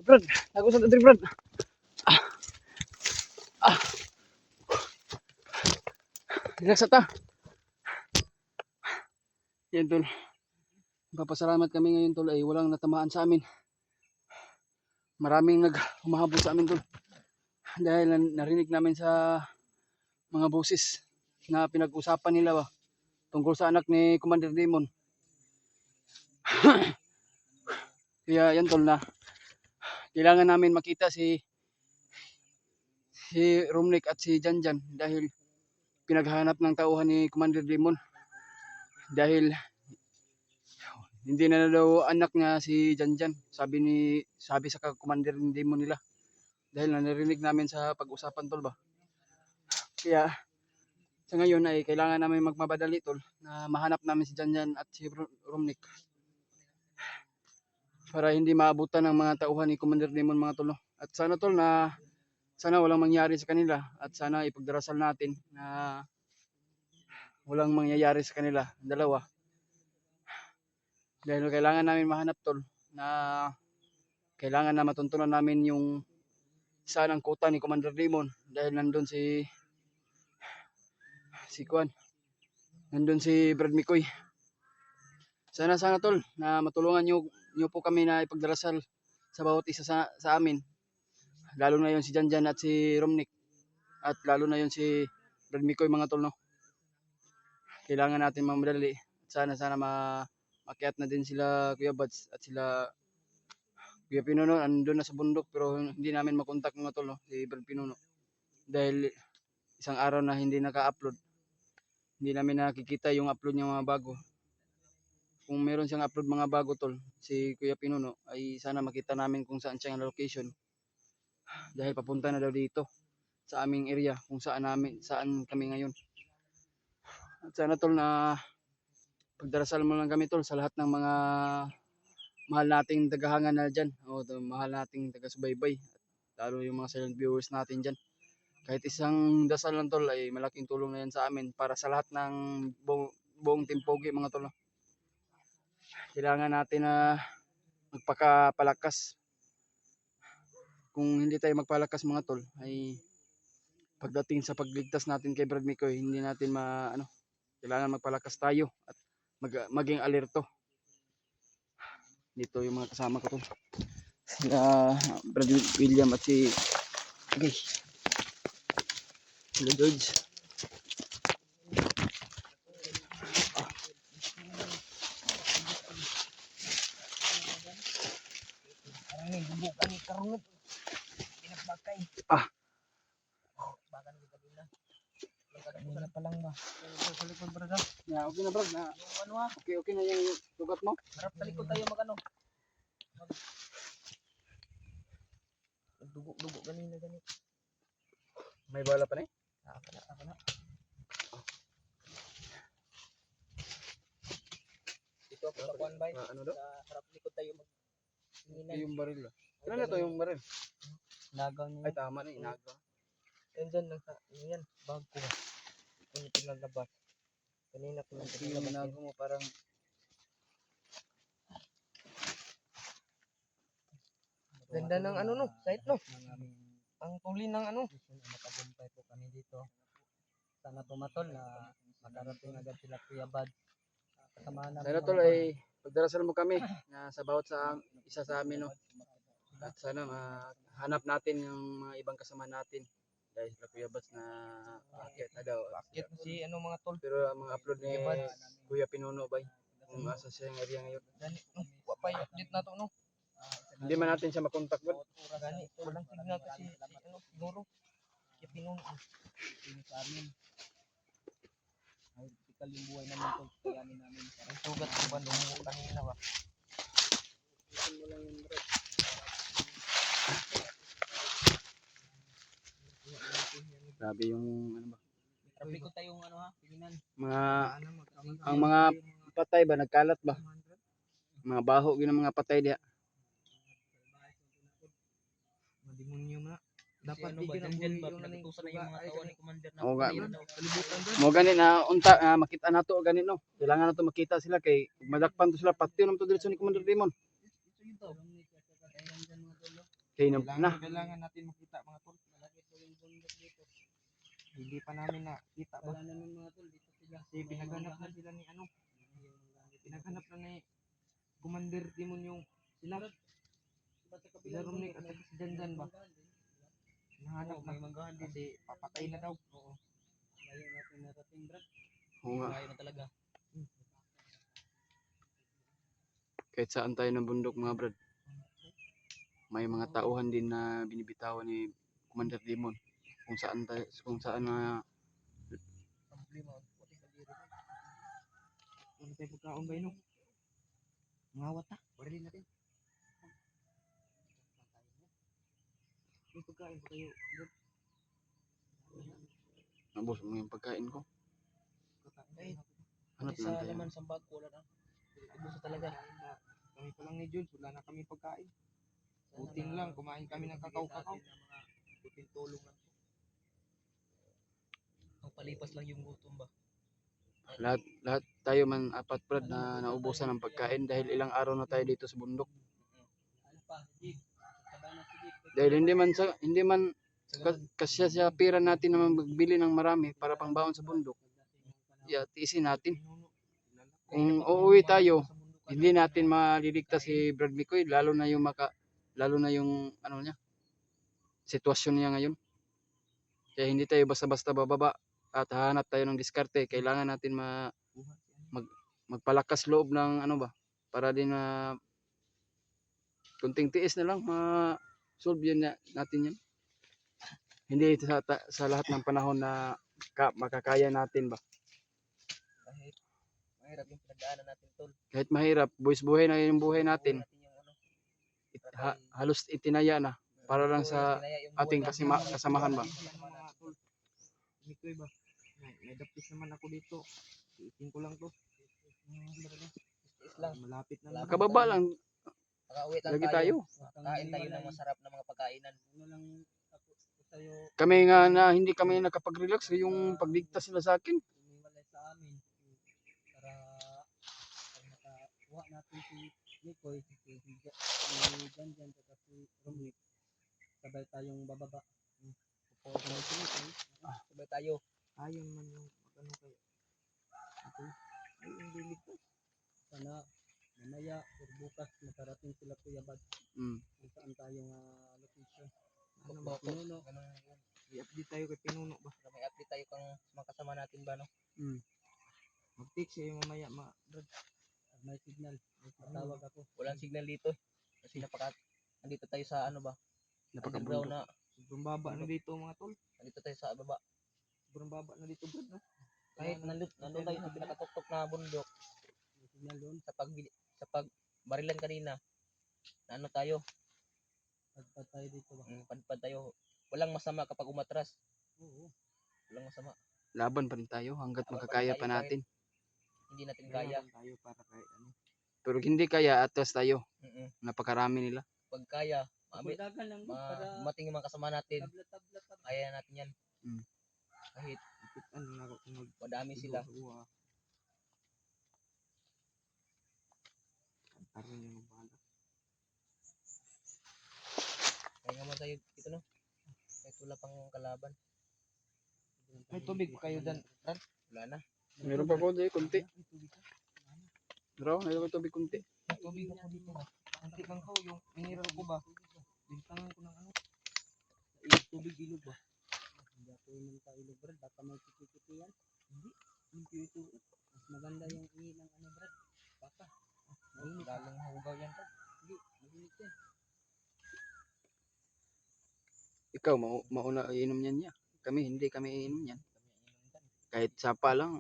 Brad, ako sa tatri Brad. Relax ta. Yan tol. Papasalamat kami ngayon tol ay walang natamaan sa amin. Maraming humahabol sa amin tol. Dahil narinig namin sa mga boses na pinag-usapan nila ba tungkol sa anak ni Commander Demon. Kaya yan tol na kailangan namin makita si Romnick at si Janjan dahil pinaghahanap ng tauhan ni Commander Demon. Dahil hindi na daw anak niya si Janjan, sabi sa Commander Demon nila. Dahil narinig namin sa pag-usapan tol ba. Kaya sa ngayon ay kailangan namin magmabadali tol na mahanap namin si Janjan at si Romnick. Para hindi maabutan ng mga tauhan ni Commander Demon mga tol. At sana tol na sana walang mangyari sa kanila at sana ipagdarasal natin na walang mangyayari sa kanila dalawa. Dahil kailangan namin mahanap tol na kailangan na matuntunan namin yung saan ang kuta ni Commander Demon dahil nandun si Kwan. Nandun si Brad Mikoy. Sana tol na matulungan nyo po kami na ipagdarasal sa bawat isa sa amin. Lalo na yon si Janjan at si Romnick. At lalo na yon si Brad Mikoy mga tol no. Kailangan natin mamadali. Sana makiat na din sila Kuya Bads at sila Kuya Pinuno. Andun na sa bundok pero hindi namin makontak mga tol no, si Brad Pinuno. Dahil isang araw na hindi naka-upload. Hindi namin nakikita yung upload niya mga bago. Kung meron siyang upload mga bago tol, si Kuya Pinuno, ay sana makita namin kung saan siyang location. Dahil papunta na daw dito sa aming area kung saan kami ngayon. At sana tol na pagdarasal mo lang kami tol sa lahat ng mga mahal nating tagahangan na dyan. O mahal nating taga-subaybay. Lalo yung mga silent viewers natin dyan. Kahit isang dasal lang tol ay malaking tulong na yan sa amin para sa lahat ng buong Team Pogi mga tol. Kailangan natin na magpakapalakas. Kung hindi tayo magpalakas mga tol ay pagdating sa pagligtas natin kay Brad Mikoy, hindi natin kailangan magpalakas tayo at maging alerto. Dito yung mga kasama ko tol. Sila Brad William at si Hello George. Kanina pa lang ba? Sa likod brad. Yeah, okay na brad. Okay na yung sugat mo. Harap sa likod tayo magano. Dugo ganina ganit. May bala pa na eh? Ako na. Dito ako sa kuan bay. Ano daw? Sa harap likod tayo mag. Yung baril. Ano na to yung baril? Nagaw niya. Ay tama na inaga. Yan lang sa yan bag ko. Ano pinalabas. Kanina ko lang Yung inaga mo parang ganda ng ano no, site no. Ang tuli ng ano. Matagumpay po kami dito. Sana tumatol na makarating agad sila Kuya Bad. Kasama namin. sana tol ay pagdarasal mo kami na sa bawat isa sa amin no. At sana mahanap natin yung mga ibang kasama natin. Dahil sila Kuya Bats na akit na daw. Bakit si ano mga tol. Pero ang mga upload ni Kuya Pinuno bay kung asa siya yung area ngayon. Gani no, wa pa update na to no. Hindi man natin siya makontak ba? Gani walang signal kasi ano siguro. Si Pinuno. Sino sa amin. Ay, tikal yung buhay namin to. Kayanin namin. Ang sugat ko ba lumo kanina ba? Isin mo lang yung brad. Grabe yung ano ba? Sabi ko tayong ano ha, tingnan. Ang mga patay ba nagkalat ba? Mga baho gyud ang mga patay diha. Demonyo na. Dapat di ganun ba nagtutusan na yung mga tao ni Commander na Oo nga. kalibutan ba? Mo gani na unta makita nato gani no. Kailangan nato makita sila kay madakpan to sila pati naman to diretso ni Commander Demon. Ito yun to. Hinap na. Kailangan natin makita mga tol. Malaki po yung bundok dito. Hindi pa namin nakita ba? Wala naman mga tol, dito sila. Kasi pinaghanap na sila ni ano. Pinaghanap na ni Commander Timon yung sila. Sila Romnick at saka si Janjan ba? Nahanap na. Kasi papatay na daw. Oo. Layo natin narating, Brad. Oo nga. Layo na talaga. Kahit saan tayo ng bundok mga brad. May mga tauhan din na binibitawan ni Commander Demon. Kung saan tayo, kung saan na Problema. Ano tayo pagkaon ba yun? Mangawat na. Barilin natin. May pagkain ba kayo? nabos mo yung pagkain ko. Ay, Hanap sa lang tayo. laman sa bag, wala na. Ubus na talaga. Kami pa lang ni Jules, wala na kami pagkain. Buting lang, kumain kami ng kakao-kakao. Buting tulong lang. Ang palipas lang yung gutom ba? Lahat tayo man apat brad na naubusan ng pagkain dahil ilang araw na tayo dito sa bundok. Ano pa, Jig? Sabay na si Jig. Dahil hindi man kasya sa pira natin na magbili ng marami para pangbaon sa bundok. Tiisin natin. Kung uuwi tayo, hindi natin maliligtas si Brad Mikoy lalo na yung ano niya, sitwasyon niya ngayon. Kaya hindi tayo basta-basta bababa at hahanap tayo ng diskarte. Kailangan natin magpalakas loob ng ano ba para din na kunting tiis na lang ma-solve yun natin yan. Hindi sa lahat ng panahon na makakaya natin ba. Kahit mahirap yung pinagdaanan natin, tol. Kahit mahirap, buhay na yung buhay natin. Yung ano, Halos itinaya na para lang sa tinaya yung buhay ating natin. kasamahan ba. Mikoy ba? May dapis naman ako dito. Iitin ko lang to. Lang. Malapit na. Kababa lang Nakauwi lang lagi tayo. tayo. Kain tayo ng masarap na mga pagkainan. Ano lang ako sa'yo, Kami nga na hindi kami nakapag-relax yung pagligtas nila sa akin. umiwalay sa amin para makakuha natin si Nikoy, si Janjan, at si Romnick. Sabay tayong bababa. Sabay tayo. Ayun man yung ano kayo. Ay, hindi ligtas. Sana mamaya or bukas makarating sila Kuya Bad kung saan tayong location. Ano ba? Pinuno. I-update tayo kay Pinuno ba? May update tayo kang mga kasama natin ba, no? Mag-text siya yung mamaya, Brad. May signal. Tawag ako. Walang signal dito. Kasi nandito tayo sa ano ba? Underground na. Sobrang baba na dito mga tol. Nandito tayo sa baba. Sobrang baba na dito, Brad, no? Kahit nandun tayo sa pinakatuktok na bundok. May signal doon. Sa pagbarilan kanina. Na ano tayo? Pagpad tayo dito ba? Padpad tayo. Walang masama kapag umatras. Oo. Walang masama. Laban pa rin tayo hanggat Laban pa makakaya rin pa tayo natin. Hindi natin kaya. Tayo para kahit ano. Pero hindi kaya atras tayo. Mm-mm. Napakarami nila. Pag kaya, Pagdagan lang para dumating yung mga kasama natin. tabla. Kaya natin yan. Mm. Kahit madami sila. Kaya nga mo tayo dito, no? Kahit wala pang kalaban. May tubig pa kayo dyan, Ran? Wala na. Meron pa ko dito kunti. Bro, meron pa tubig kunti. May tubig ako dito ba? Kunti lang ko, yung mineral ko ba? Bintangan ko ng ano? Tubig ilog ba? Hindi ako inom sa ilog, Brad. Baka may kiti-kiti yan. Hindi. Hindi ito. Mas maganda yung ihi ng ano, Brad. Baka. Mainit. Lalong hugaw yan, Ran. Hindi. Maginit yan. Ikaw, mauna iinom yan niya. Hindi kami iinom yan. Kahit sapa lang.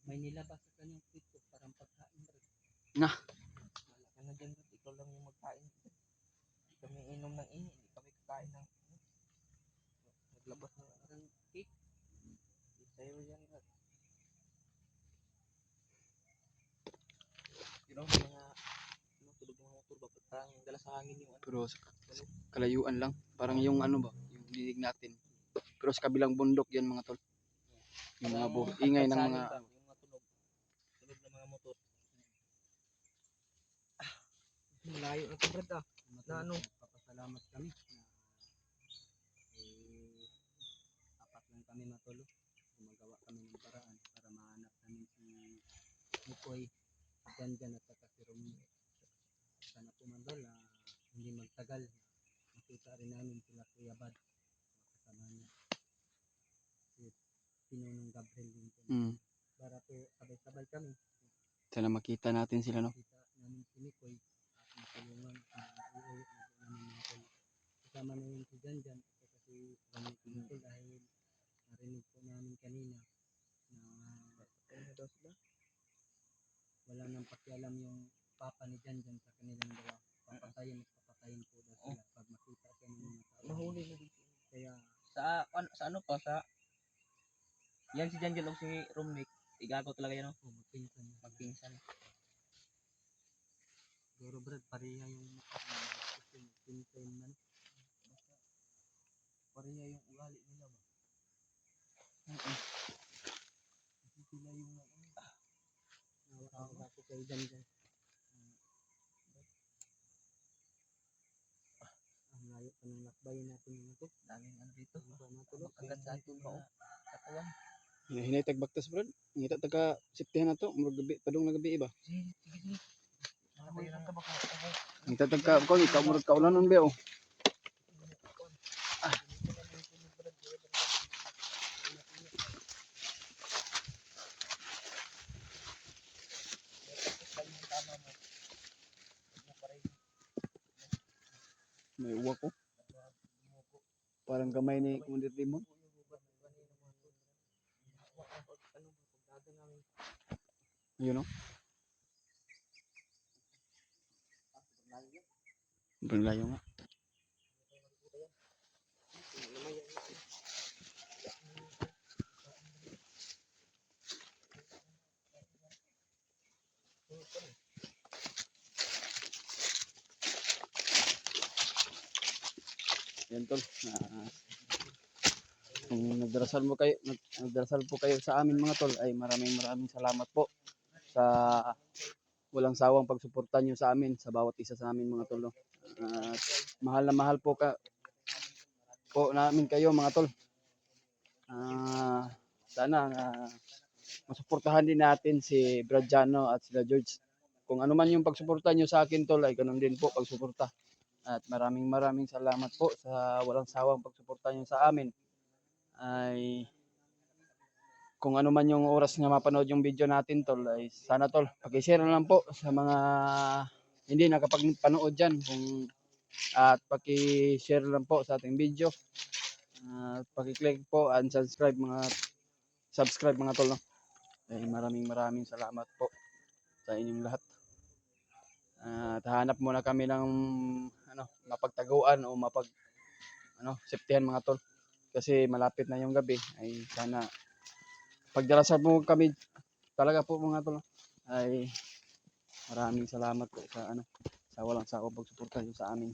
May nilabas sa kanyang pito. Parang pagkain, Brad. Wala ka na dyan, Ran. Ikaw lang yung magkain. Hindi kami inom ng ini. Hindi kami kakain ng naglabas ng cake. Hindi sa'yo yan, Ran. You know, mga tulog ng mga motor ba? Parang dala sa hangin yung ano. Pero sa kalayuan lang. Parang yung ano ba, yung dinig natin. Pero sa kabilang bundok yan mga tol. Yung mga ingay ng mga... Yung mga tunog. Tunog ng mga motor. Malayo na ito, Brad, ah. Na ano? Papasalamat kami na tol, gumagawa kami ng paraan para mahanap namin si Mikoy, Janjan at saka si Romeo. Sana po man tol na hindi magtagal na makita rin namin sila Kuya Bad, kasama niya si Pinunong Gabriel din po. Mm. Para po sabay-sabay kami Sana makita natin sila, no? kita namin si Mikoy at matulungan at mauulit na po namin ng tol. Kasama na yun si Janjan at saka si Romeo Pinto dahil narinig po namin kanina na wala nang pakialam yung papa ni Janjan sa kanilang dalawa. Papatayin at papatayin po daw sila pag makita sa ng mga tao. Mahuli na dito. Kaya Sa ano pa, sa... Yan si Janjan o si Romnick. Igago talaga yan, no? magpinsan na. Magpinsan. Siguro Brad, pareha yung mukha na magpinsan man. Pareha yung ugali nila ba? Kasi sila yung nawa ako kay Janjan. Ang layo pa ng lakbayin natin mga to. Daming ano dito. Matulog. Agad sa ating mga katawan. Hinay tagbaktas, brad. Ngita taga siptihan na to. Murag gabi, padung na gabi iba. Sige, sige, sige. Nakatayo lang ka ba ko? Ngita tagka, ko, ikaw murag kaulanon ba, oh. May uwak ko. Parang gamay ni Commander Timon. Ayun, no? Sobrang layo nga. Yan tol. Kung nagdarasal po kayo sa amin mga tol, ay maraming salamat po sa walang sawang pagsuporta nyo sa amin, sa bawat isa sa amin mga tol. No? At mahal na mahal po namin kayo mga tol. Sana masuportahan din natin si Bradjano at sila George. Kung ano man yung pagsuporta nyo sa akin tol, ay ganun din po pagsuporta. At maraming salamat po sa walang sawang pagsuporta nyo sa amin. Ay kung ano man yung oras nga mapanood yung video natin tol, ay sana tol, paki-share na lang po sa mga hindi nakapagpanood dyan. At paki-share lang po sa ating video. At paki-click po and subscribe mga tol. No? Ay maraming salamat po sa inyong lahat. At hanap muna kami ng mapagtaguan o safetyan mga tol. Kasi malapit na yung gabi, ay sana pagdarasal mo kami talaga po mga tol. Ay maraming salamat po sa walang sawang pagsuporta sa amin.